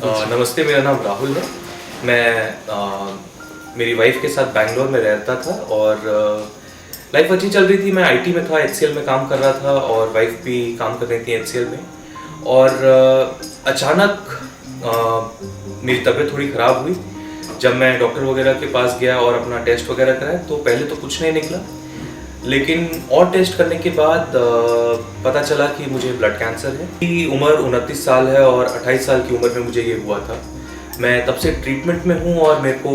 नमस्ते, मेरा नाम राहुल है। मैं मेरी वाइफ के साथ बैंगलोर में रहता था और लाइफ अच्छी चल रही थी। मैं आईटी में था, एचसीएल में काम कर रहा था और वाइफ भी काम कर रही थी एचसीएल में। और अचानक मेरी तबीयत थोड़ी ख़राब हुई। जब मैं डॉक्टर वगैरह के पास गया और अपना टेस्ट वगैरह कराया तो पहले तो कुछ नहीं निकला, लेकिन और टेस्ट करने के बाद पता चला कि मुझे ब्लड कैंसर है। मेरी उम्र 29 साल है और 28 साल की उम्र में मुझे ये हुआ था। मैं तब से ट्रीटमेंट में हूँ और मेरे को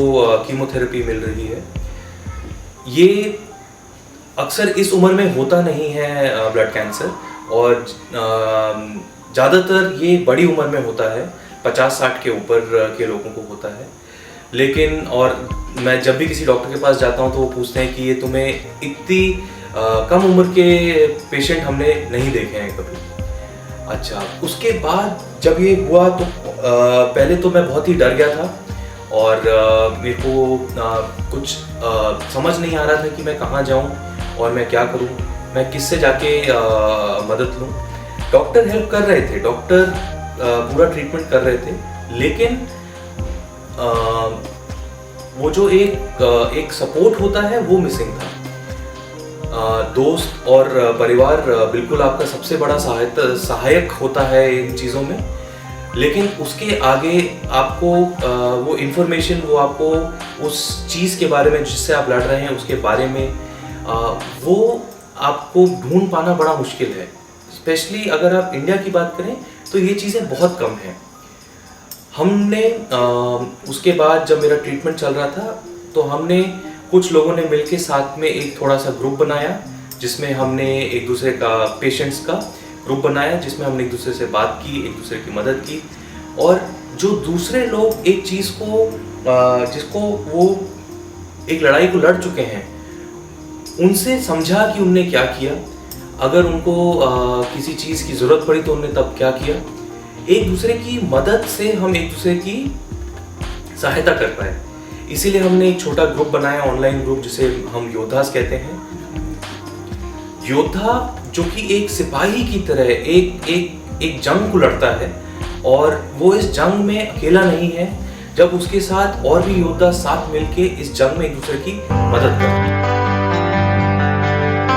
कीमोथेरेपी मिल रही है। ये अक्सर इस उम्र में होता नहीं है ब्लड कैंसर, और ज़्यादातर ये बड़ी उम्र में होता है, 50-60 के ऊपर के लोगों को होता है। लेकिन और मैं जब भी किसी डॉक्टर के पास जाता हूँ तो वो पूछते हैं कि ये तुम्हें इतनी कम उम्र के पेशेंट हमने नहीं देखे हैं कभी। अच्छा, उसके बाद जब ये हुआ तो पहले तो मैं बहुत ही डर गया था और मेरे को कुछ समझ नहीं आ रहा था कि मैं कहाँ जाऊँ और मैं क्या करूँ, मैं किससे जाके मदद लूँ। डॉक्टर हेल्प कर रहे थे, डॉक्टर पूरा ट्रीटमेंट कर रहे थे, लेकिन वो जो एक सपोर्ट होता है वो मिसिंग था। दोस्त और परिवार बिल्कुल आपका सबसे बड़ा सहायक होता है इन चीज़ों में, लेकिन उसके आगे आपको वो इन्फॉर्मेशन, वो आपको उस चीज़ के बारे में जिससे आप लड़ रहे हैं उसके बारे में वो आपको ढूंढ पाना बड़ा मुश्किल है। स्पेशली अगर आप इंडिया की बात करें तो ये चीज़ें बहुत कम हैं। हमने उसके बाद जब मेरा ट्रीटमेंट चल रहा था तो हमने कुछ लोगों ने मिलके साथ में एक थोड़ा सा ग्रुप बनाया, जिसमें हमने एक दूसरे का पेशेंट्स का ग्रुप बनाया, जिसमें हमने एक दूसरे से बात की, एक दूसरे की मदद की। और जो दूसरे लोग एक चीज़ को जिसको वो एक लड़ाई को लड़ चुके हैं, उनसे समझा कि उनने क्या किया, अगर उनको किसी चीज़ की ज़रूरत पड़ी तो उनने तब क्या किया। एक दूसरे की मदद से हम एक दूसरे की सहायता कर पाए। इसीलिए हमने एक छोटा ग्रुप बनाया, ऑनलाइन ग्रुप, जिसे हम योद्धास कहते हैं। योद्धा जो कि एक सिपाही की तरह एक जंग को लड़ता है, और वो इस जंग में अकेला नहीं है जब उसके साथ और भी योद्धा साथ मिलके इस जंग में एक दूसरे की मदद करते हैं।